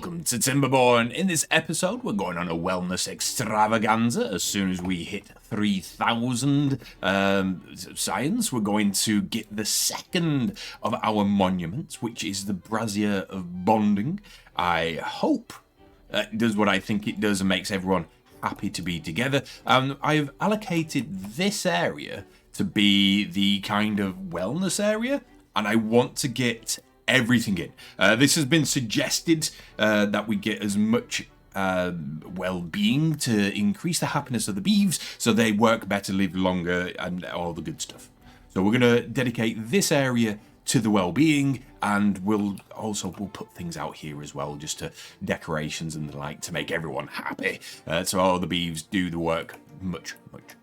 Welcome to Timberborn. In this episode, we're going on a wellness extravaganza. As soon as we hit 3,000 science, we're going to get the second of our monuments, which is the brazier of bonding. I hope it does what I think it does and makes everyone happy to be together. I've allocated this area to be the kind of wellness area, and I want to get everything in. This has been suggested that we get as much well-being to increase the happiness of the beeves so they work better, live longer, and all the good stuff. So we're going to dedicate this area to the well-being, and we'll put things out here as well, just to decorations and the like, to make everyone happy. So all the beeves do the work much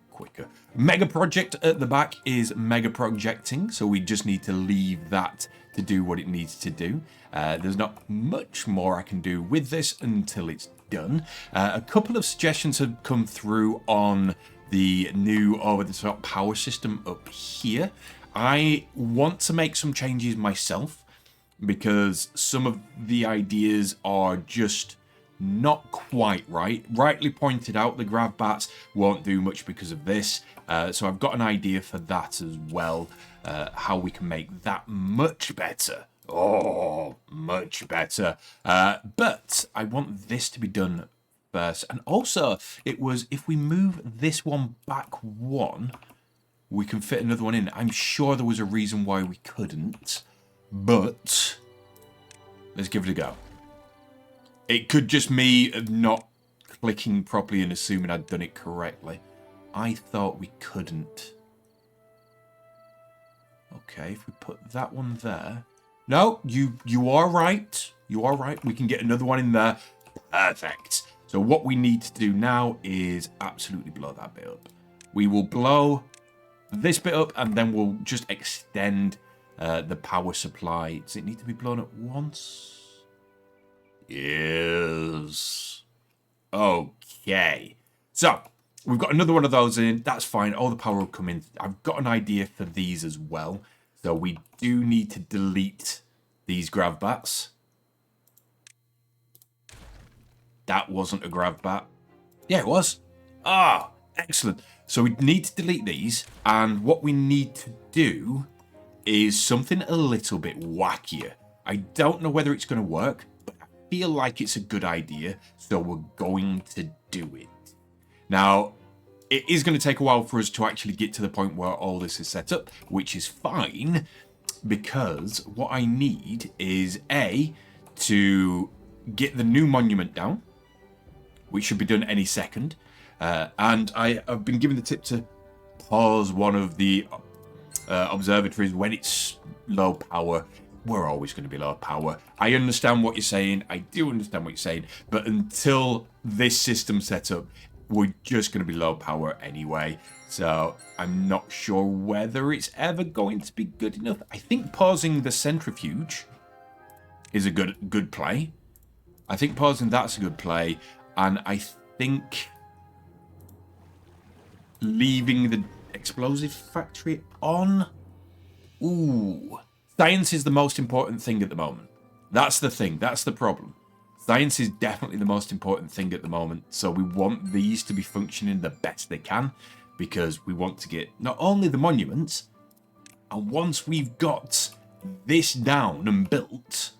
quicker. Mega project at the back is mega projecting, so we just need to leave that to do what it needs to do. There's not much more I can do with this until it's done. A couple of suggestions have come through on the new over-the-top power system up here. I want to make some changes myself because some of the ideas are just not quite right. Rightly pointed out, the grav bats won't do much because of this. So I've got an idea for that as well. How we can make that much better. Oh, much better. But I want this to be done first. And also, it was, if we move this one back one, we can fit another one in. I'm sure there was a reason why we couldn't. But let's give it a go. It could just me not clicking properly and assuming I'd done it correctly. I thought we couldn't. Okay, if we put that one there. No, you are right. You are right. We can get another one in there. Perfect. So what we need to do now is absolutely blow that bit up. We will blow this bit up and then we'll just extend the power supply. Does it need to be blown up once? Yes. Okay. So we've got another one of those in. That's fine. All the power will come in. I've got an idea for these as well. So we do need to delete these grav bats. That wasn't a grav bat. Yeah, it was. Ah, excellent. So we need to delete these. And what we need to do is something a little bit wackier. I don't know whether it's going to work, but I feel like it's a good idea. So we're going to do it. Now, it is going to take a while for us to actually get to the point where all this is set up, which is fine, because what I need is to get the new monument down, which should be done any second. And I've been given the tip to pause one of the observatories when it's low power. We're always going to be low power. I understand what you're saying. I do understand what you're saying. But until this system's set up, we're just going to be low power anyway. So I'm not sure whether it's ever going to be good enough. I think pausing the centrifuge is a good play. I think pausing that's a good play. And I think leaving the explosive factory on. Ooh. Science is the most important thing at the moment. That's the thing. That's the problem. Science is definitely the most important thing at the moment. So we want these to be functioning the best they can, because we want to get not only the monuments, and once we've got this down and built,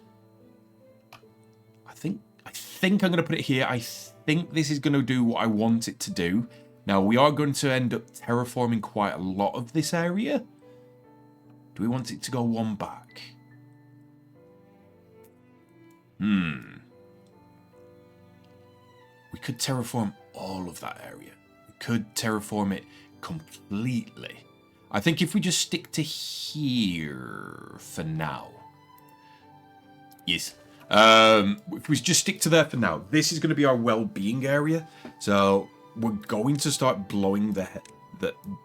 I think I'm going to put it here. I think this is going to do what I want it to do. Now, we are going to end up terraforming quite a lot of this area. Do we want it to go one back? We could terraform all of that area. We could terraform it completely. I think if we just stick to here for now. Yes. If we just stick to there for now, this is going to be our well-being area. So we're going to start blowing the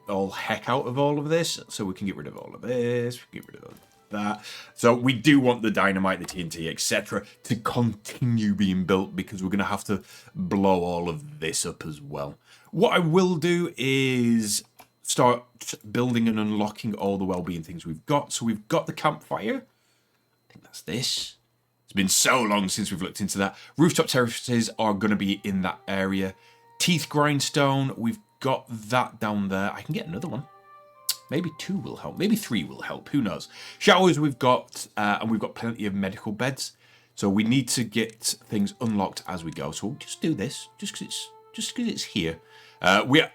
all heck out of all of this. So we can get rid of all of this. We can get rid of that. So we do want the dynamite, the TNT, etc. to continue being built, because we're going to have to blow all of this up as well. What I will do is start building and unlocking all the well-being things we've got. So we've got the campfire. I think that's this. Let's been so long since we've looked into that. Rooftop terraces are going to be in that area. Teeth grindstone, we've got that down there. I can get another one. Maybe 2 will help. Maybe 3 will help. Who knows? Showers we've got, and we've got plenty of medical beds. So we need to get things unlocked as we go. So we'll just do this, just because it's here.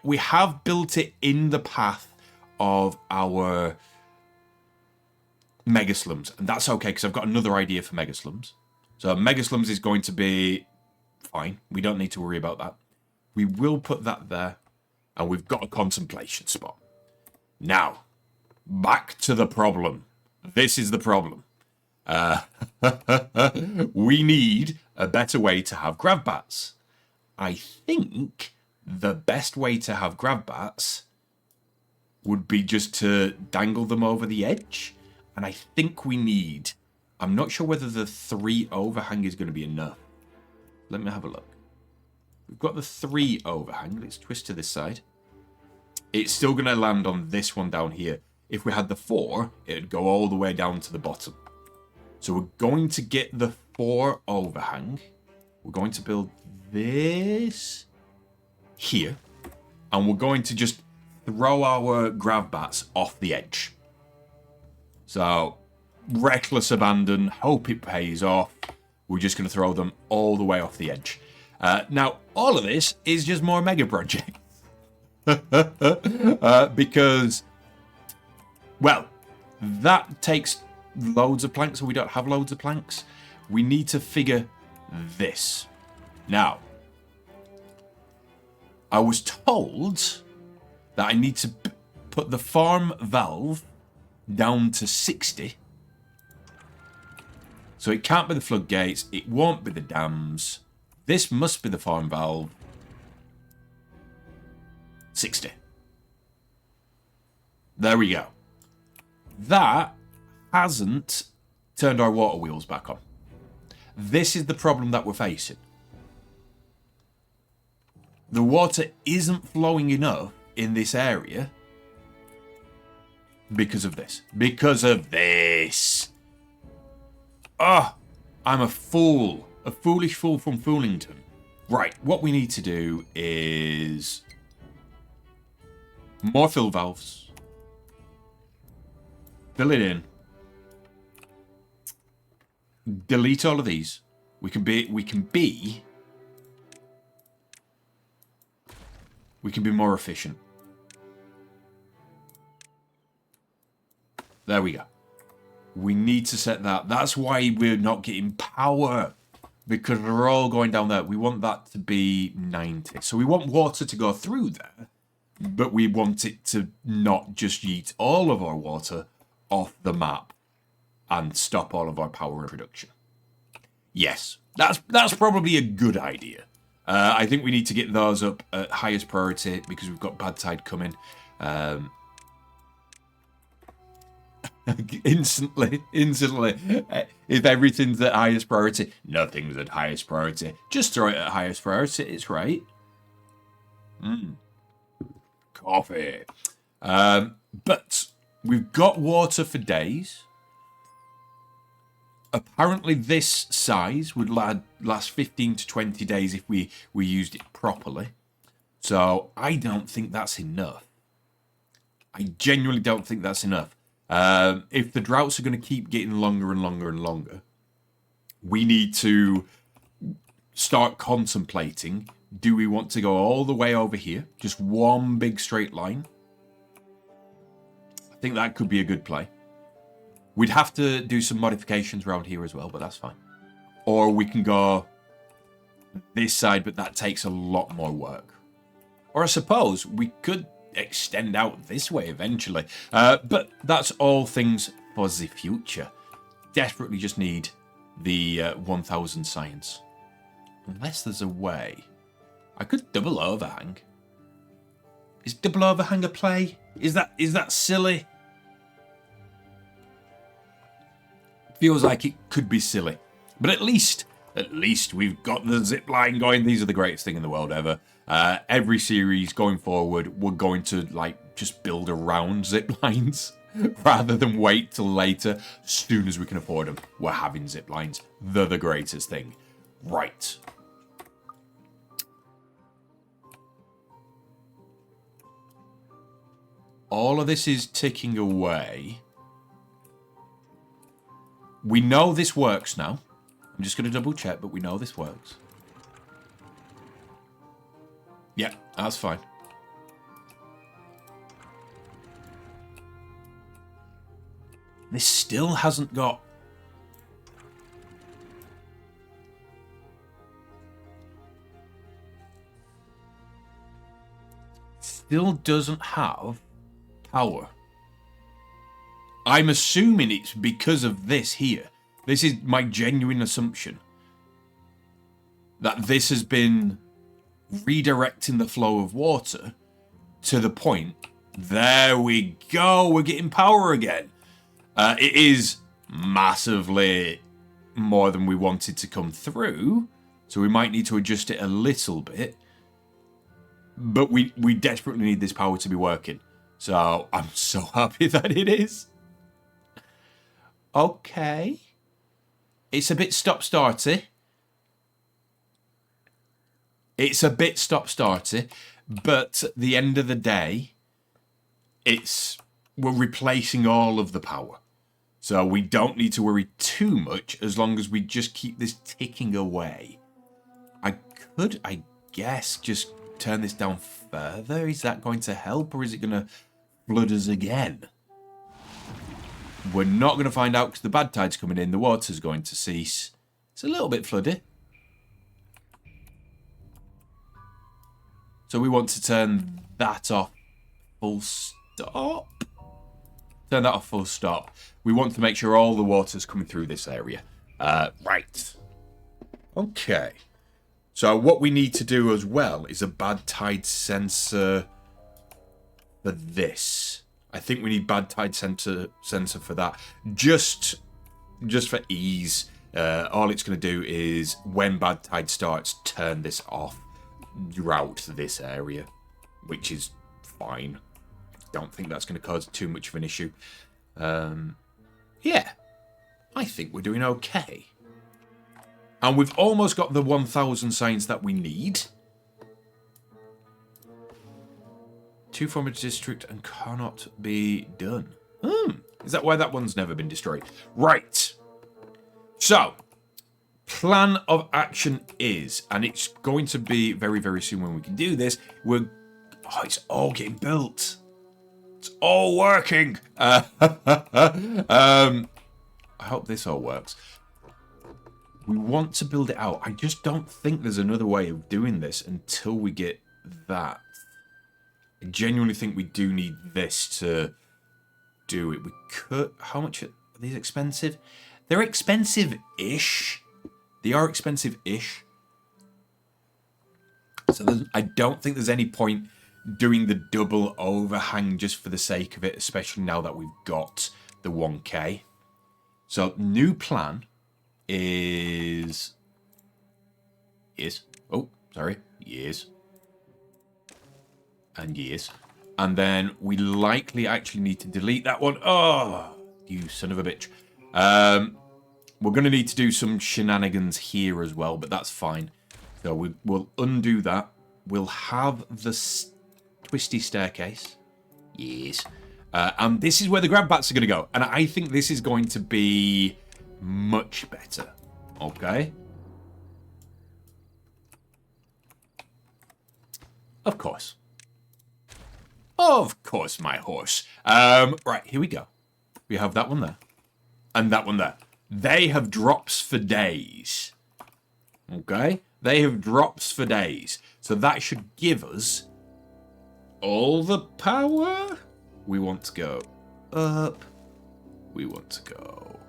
We have built it in the path of our mega slums, and that's okay because I've got another idea for mega slums. So mega slums is going to be fine. We don't need to worry about that. We will put that there, and we've got a contemplation spot. Now, back to the problem. This is the problem. We need a better way to have grav bats. I think the best way to have grav bats would be just to dangle them over the edge. And I think we need... I'm not sure whether the 3 overhang is going to be enough. Let me have a look. We've got the 3 overhang. Let's twist to this side. It's still going to land on this one down here. If we had the 4, it would go all the way down to the bottom. So we're going to get the 4 overhang. We're going to build this here. And we're going to just throw our grav bats off the edge. So, reckless abandon, hope it pays off. We're just going to throw them all the way off the edge. Now, all of this is just more mega projects. Because, well, that takes loads of planks, and we don't have loads of planks. We need to figure this. Now, I was told that I need to put the farm valve down to 60. So it can't be the floodgates. It won't be the dams. This must be the farm valve. 60. There we go. That hasn't turned our water wheels back on. This is the problem that we're facing. The water isn't flowing enough in this area because of this. Because of this. Ah, I'm a fool. A foolish fool from Foolington. Right, what we need to do is more fill valves. Fill it in. Delete all of these. We can be more efficient. There we go. We need to set that. That's why we're not getting power. Because we're all going down there. We want that to be 90. So we want water to go through there. But we want it to not just yeet all of our water off the map. And stop all of our power production. Yes. That's probably a good idea. I think we need to get those up at highest priority because we've got bad tide coming. Instantly. If everything's at highest priority, nothing's at highest priority. Just throw it at highest priority. It's right. Coffee. But we've got water for days. Apparently this size would last 15 to 20 days if we used it properly. So I don't think that's enough. I genuinely don't think that's enough. If the droughts are going to keep getting longer and longer and longer, we need to start contemplating, do we want to go all the way over here? Just one big straight line? I think that could be a good play. We'd have to do some modifications around here as well, but that's fine. Or we can go this side, but that takes a lot more work. Or I suppose we could extend out this way eventually. But that's all things for the future. Desperately just need the 1000 science. Unless there's a way. I could double overhang. Is double overhang a play? Is that silly? Feels like it could be silly. But at least we've got the zip line going. These are the greatest thing in the world ever. Every series going forward, we're going to just build around zip lines. rather than wait till later. As soon as we can afford them, we're having zip lines. They're the greatest thing. Right. All of this is ticking away. We know this works now. I'm just going to double check, but we know this works. Yeah, that's fine. This still hasn't got... Still doesn't have power. I'm assuming it's because of this here. This is my genuine assumption. That this has been redirecting the flow of water to the point. There we go. We're getting power again. It is massively more than we wanted to come through. So we might need to adjust it a little bit. But we desperately need this power to be working. So I'm so happy that it is. Okay. It's a bit stop-starty. It's a bit stop-starty. But at the end of the day, we're replacing all of the power. So we don't need to worry too much as long as we just keep this ticking away. I could, I guess, just turn this down further. Is that going to help, or is it going to flood us again? We're not going to find out because the bad tide's coming in. The water's going to cease. It's a little bit flooded. So we want to turn that off full stop. Turn that off full stop. We want to make sure all the water's coming through this area. Right. Okay. So what we need to do as well is a bad tide sensor for this. I think we need bad tide sensor for that. Just for ease. All it's going to do is when bad tide starts, turn this off. Drought this area, which is fine. Don't think that's going to cause too much of an issue. Yeah, I think we're doing okay. And we've almost got the 1,000 signs that we need. 2 from a district and cannot be done. Is that why that one's never been destroyed? Right. So, plan of action is, and it's going to be very, very soon when we can do this, it's all getting built. It's all working. I hope this all works. We want to build it out. I just don't think there's another way of doing this until we get that. I genuinely think we do need this to do it. We could... How much are these expensive? They're expensive-ish. They are expensive-ish. So I don't think there's any point doing the double overhang just for the sake of it, especially now that we've got the 1K. So, new plan is... Oh, sorry. Years. And years. And then we likely actually need to delete that one. Oh, you son of a bitch. We're going to need to do some shenanigans here as well, but that's fine. So we'll undo that. We'll have the twisty staircase. Yes. And this is where the grab bats are going to go. And I think this is going to be much better. Okay. Of course. Of course, my horse. Right, here we go. We have that one there. And that one there. They have drops for days. Okay? They have drops for days. So that should give us all the power. We want to go up. We want to go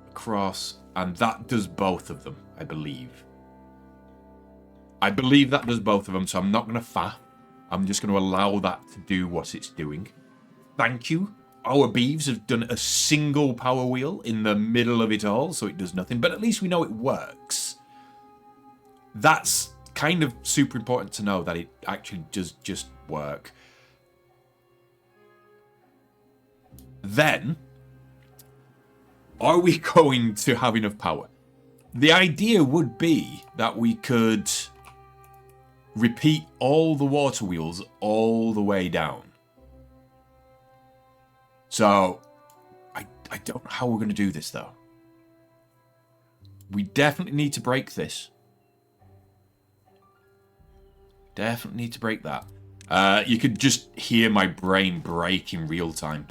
across. And that does both of them, I believe. I believe that does both of them, so I'm not going to faff. I'm just going to allow that to do what it's doing. Thank you. Our beeves have done a single power wheel in the middle of it all, so it does nothing. But at least we know it works. That's kind of super important to know, that it actually does just work. then are we going to have enough power? The idea would be that we could repeat all the water wheels all the way down. So I don't know how we're going to do this, though. We definitely need to break this. Definitely need to break that. You could just hear my brain break in real time.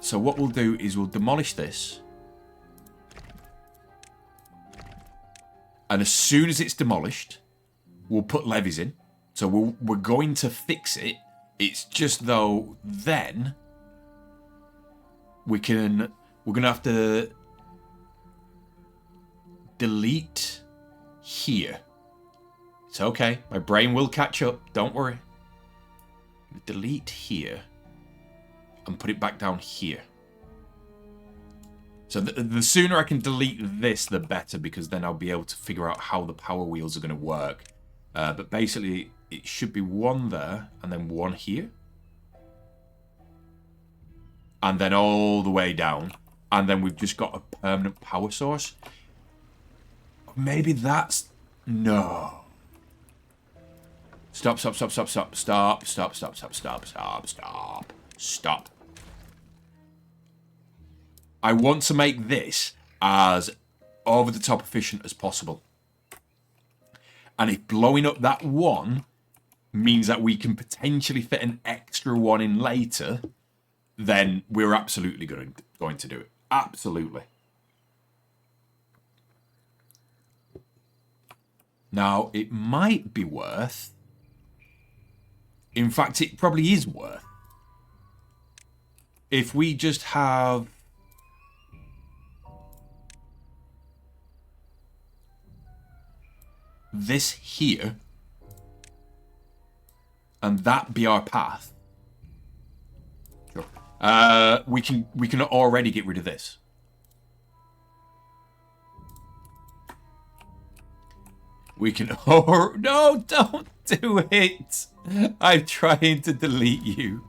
So what we'll do is we'll demolish this. And as soon as it's demolished, we'll put levees in. So we're going to fix it. It's just though then we're going to have to delete here. It's okay. My brain will catch up. Don't worry. Delete here and put it back down here. So the sooner I can delete this, the better, because then I'll be able to figure out how the power wheels are going to work. But basically, it should be one there and then one here. And then all the way down. And then we've just got a permanent power source. Maybe that's... No. Stop. I want to make this as over-the-top efficient as possible. And if blowing up that one means that we can potentially fit an extra one in later, then we're absolutely going to do it. Absolutely. Now, it might be worth... In fact, it probably is worth... If we just have... this here, and that be our path. Sure. We can already get rid of this. We can. Oh no! Don't do it! I'm trying to delete you.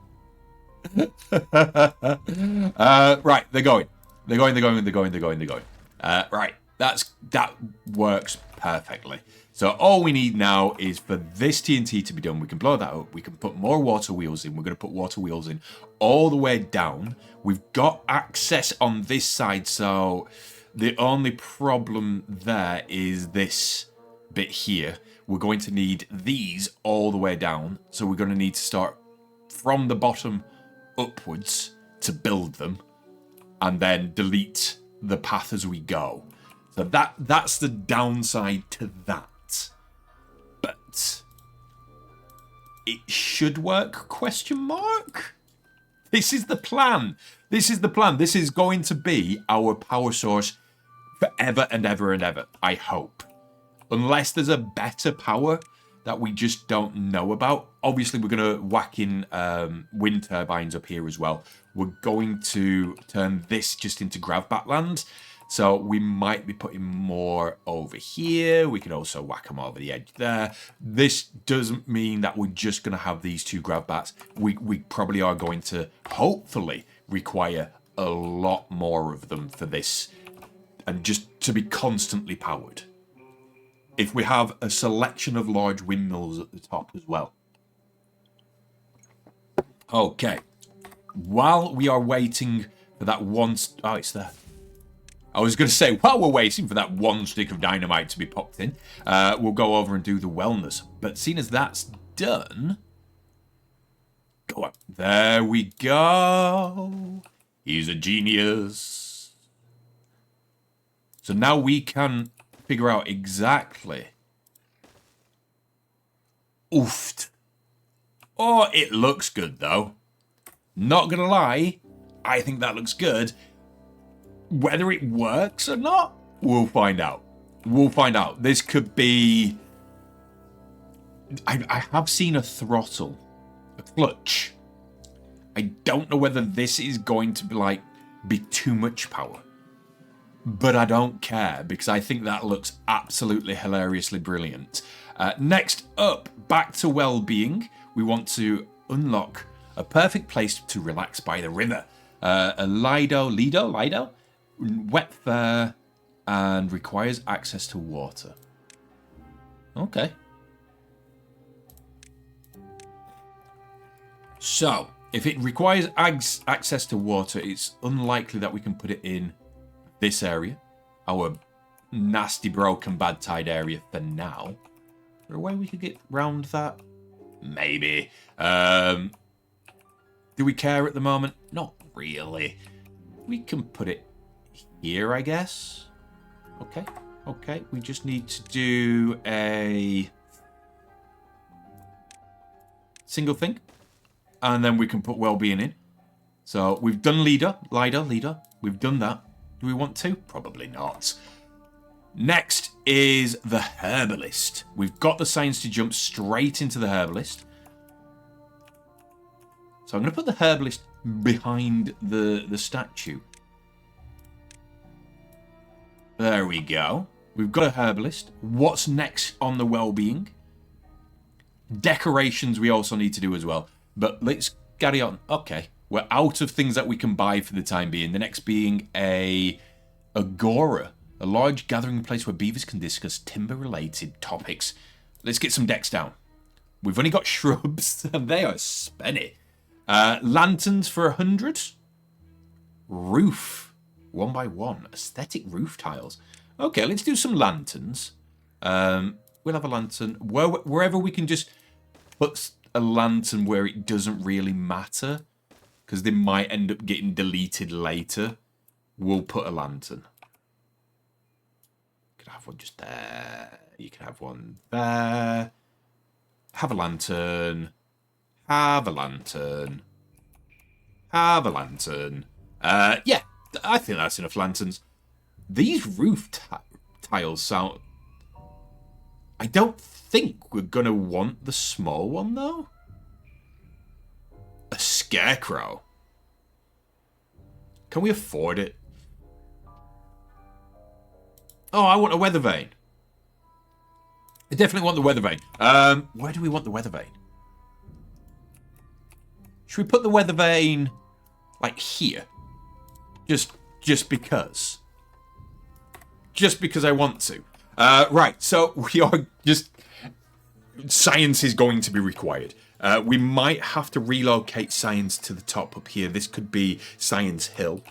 Right, they're going. They're going. Right, that works perfectly. So all we need now is for this TNT to be done. We can blow that up. We can put more water wheels in. We're going to put water wheels in all the way down. We've got access on this side. So the only problem there is this bit here. We're going to need these all the way down. So we're going to need to start from the bottom upwards to build them. And then delete the path as we go. So that's the downside to that. But it should work, question mark? This is the plan. This is going to be our power source forever and ever and ever, I hope. Unless there's a better power that we just don't know about. Obviously, we're going to whack in wind turbines up here as well. We're going to turn this just into gravbat land. So we might be putting more over here. We can also whack them over the edge there. This doesn't mean that we're just going to have these two gravbats. We probably are going to, hopefully, require a lot more of them for this. And just to be constantly powered. If we have a selection of large windmills at the top as well. Okay. While we are waiting for that one... Oh, it's there. I was going to say, while we're waiting for that one stick of dynamite to be popped in, we'll go over and do the wellness. But seeing as that's done... Go on. There we go. He's a genius. So now we can figure out exactly... Oofed. Oh, it looks good, though. Not going to lie, I think that looks good. Whether it works or not, we'll find out. This could be... I have seen a throttle. A clutch. I don't know whether this is going to be too much power. But I don't care, because I think that looks absolutely hilariously brilliant. Next up, back to well-being. We want to unlock a perfect place to relax by the river. A Lido, wet fur, and requires access to water. Okay. So, if it requires access to water, it's unlikely that we can put it in this area. Our nasty, broken, bad tide area for now. Is there a way we could get round that? Maybe. Do we care at the moment? Not really. We can put it here, I guess. Okay. Okay. We just need to do a single thing. And then we can put well-being in. So we've done leader. We've done that. Do we want to? Probably not. Next is the herbalist. We've got the science to jump straight into the herbalist. So I'm going to put the herbalist behind the statue. There we go. We've got a herbalist. What's next on the well-being? Decorations we also need to do as well. But let's carry on. Okay. We're out of things that we can buy for the time being. The next being a agora. A large gathering place where beavers can discuss timber-related topics. Let's get some decks down. We've only got shrubs, and they are spenny. Lanterns for 100. Roof. 1 by 1. Aesthetic roof tiles. Okay, let's do some lanterns. We'll have a lantern. Wherever we can just put a lantern where it doesn't really matter, because they might end up getting deleted later, we'll put a lantern. You can have one just there. You can have one there. Have a lantern. Have a lantern. Have a lantern. Yeah, I think that's enough lanterns. These roof tiles sound... I don't think we're going to want the small one, though. A scarecrow. Can we afford it? Oh, I want a weather vane. I definitely want the weather vane. Where do we want the weather vane? Should we put the weather vane, like, here? Just because. Just because I want to. Right, so we are just... Science is going to be required. We might have to relocate science to the top up here. This could be Science Hill.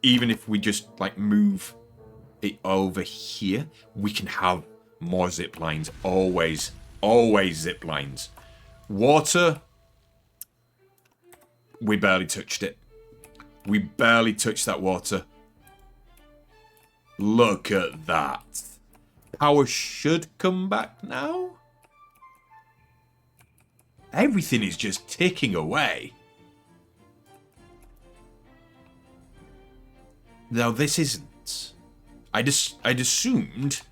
Even if we just, like, move it over here, we can have more zip lines. Always zip lines. Water... We barely touched it. We barely touched that water. Look at that. Power should come back now. Everything is just ticking away. Now this isn't. I'd assumed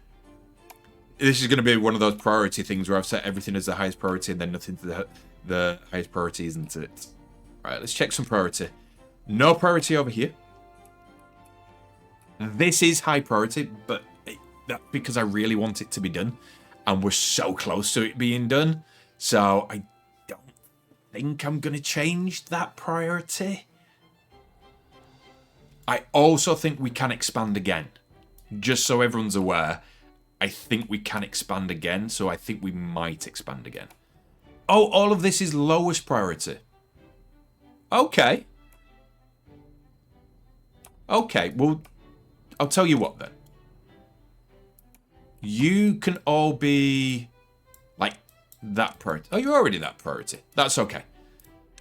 this is going to be one of those priority things where I've set everything as the highest priority and then nothing to the highest priority, isn't it? Right, let's check some priority. No priority over here. This is high priority, but that's because I really want it to be done. And we're so close to it being done. So I don't think I'm going to change that priority. I also think we can expand again. Just so everyone's aware, I think we can expand again. So I think we might expand again. Oh, all of this is lowest priority. Okay. Okay, well, I'll tell you what then. You can all be like that priority. Oh, you're already that priority. That's okay.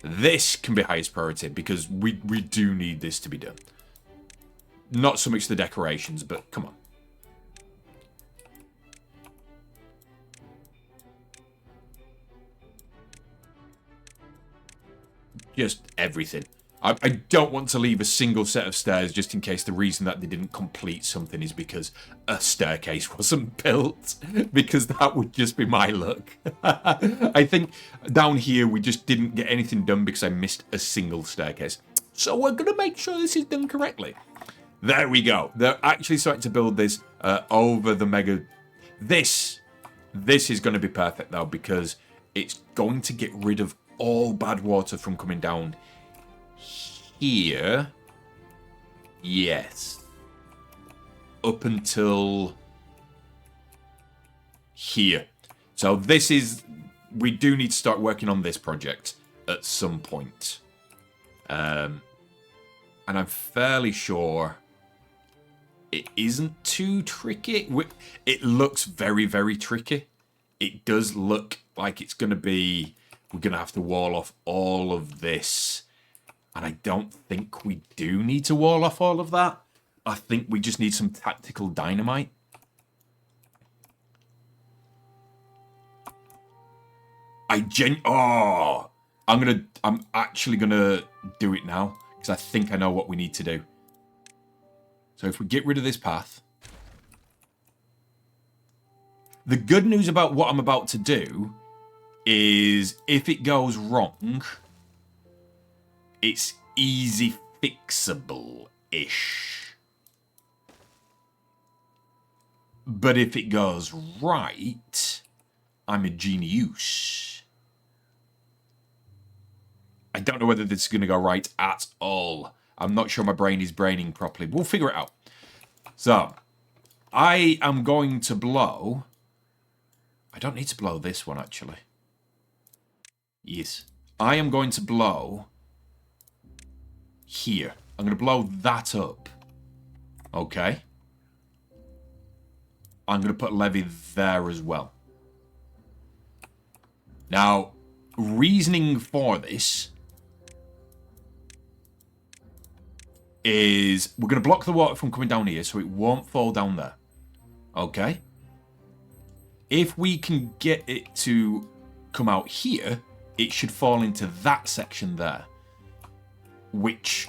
This can be highest priority because we do need this to be done. Not so much the decorations, but come on. Just everything. I don't want to leave a single set of stairs just in case the reason that they didn't complete something is because a staircase wasn't built. Because that would just be my luck. I think down here we just didn't get anything done because I missed a single staircase. So we're going to make sure this is done correctly. There we go. They're actually starting to build this over the mega... This is going to be perfect though because it's going to get rid of all bad water from coming down here. Yes. Up until here. So this is... We do need to start working on this project at some point. And I'm fairly sure it isn't too tricky. It looks very, very tricky. It does look like it's going to be... We're going to have to wall off all of this. And I don't think we do need to wall off all of that. I think we just need some tactical dynamite. I'm actually gonna do it now because I think I know what we need to do. So if we get rid of this path, the good news about what I'm about to do is if it goes wrong, it's easy fixable-ish. But if it goes right, I'm a genius. I don't know whether this is going to go right at all. I'm not sure my brain is braining properly. We'll figure it out. So, I am going to blow... I don't need to blow this one, actually. Yes. I am going to blow... here. I'm going to blow that up. Okay. I'm going to put levy there as well. Now, reasoning for this is we're going to block the water from coming down here so it won't fall down there. Okay? If we can get it to come out here, it should fall into that section there, which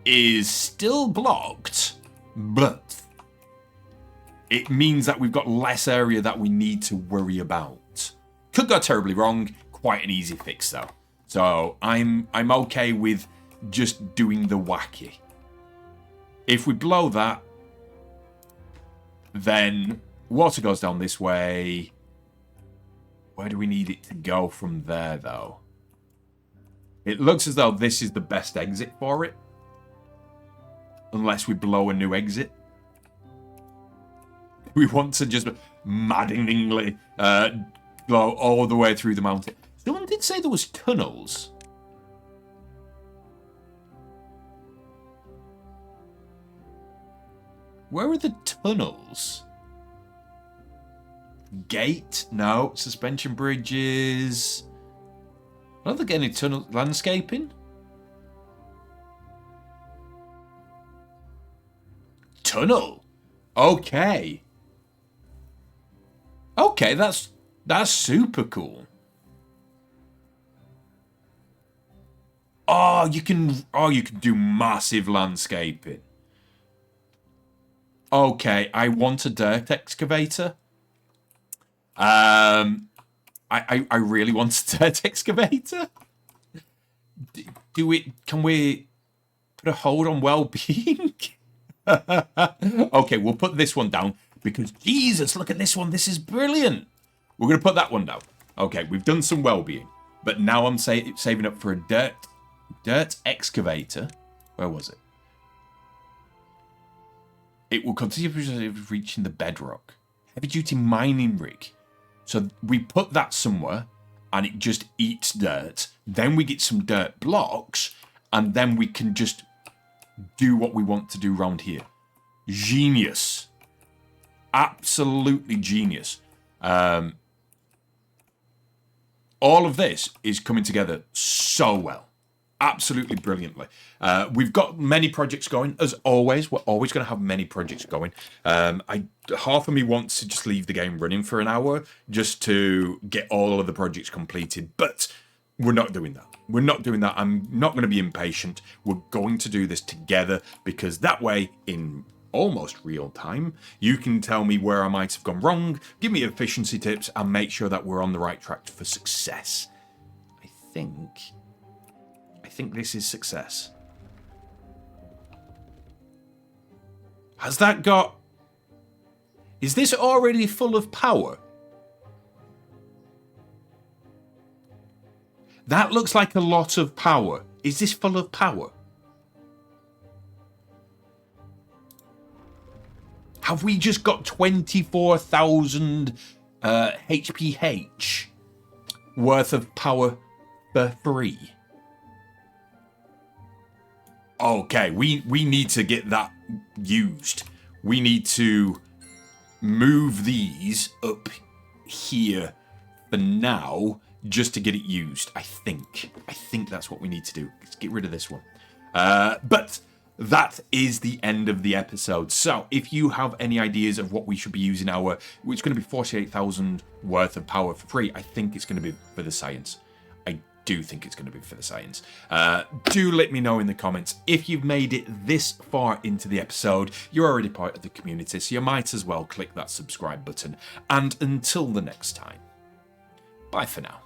is still blocked, but it means that we've got less area that we need to worry about. Could go terribly wrong. Quite an easy fix though. So I'm okay with just doing the wacky. If we blow that, then water goes down this way. Where do we need it to go from there though? It looks as though this is the best exit for it. Unless we blow a new exit. We want to just maddeningly go all the way through the mountain. Someone did say there was tunnels. Where are the tunnels? Gate? No. Suspension bridges. I don't think any tunnel landscaping. Tunnel. Okay. Okay, that's super cool. Oh, you can do massive landscaping. Okay, I want a dirt excavator. I really want a dirt excavator. Can we put a hold on well-being? Okay, we'll put this one down because Jesus, look at this one. This is brilliant. We're going to put that one down. Okay, we've done some well-being, but now I'm saving up for a dirt excavator. Where was it? It will continue reaching the bedrock. Heavy-duty mining rig. So we put that somewhere, and it just eats dirt. Then we get some dirt blocks, and then we can just do what we want to do around here. Genius. Absolutely genius. All of this is coming together so well. Absolutely brilliantly. We've got many projects going, as always. We're always going to have many projects going. Half of me wants to just leave the game running for an hour just to get all of the projects completed, but we're not doing that. We're not doing that. I'm not going to be impatient. We're going to do this together because that way, in almost real time, you can tell me where I might have gone wrong, give me efficiency tips, and make sure that we're on the right track for success. I think this is success. Has that got... Is this already full of power? That looks like a lot of power. Is this full of power? Have we just got 24,000 HPH worth of power for free? Okay, we need to get that used. We need to move these up here for now just to get it used. I think that's what we need to do. Let's get rid of this one. But that is the end of the episode. So if you have any ideas of what we should be using it's going to be 48,000 worth of power for free. I think it's going to be for the science. I do think it's going to be for the science. Do let me know in the comments. If you've made it this far into the episode, you're already part of the community, so you might as well click that subscribe button. And until the next time, bye for now.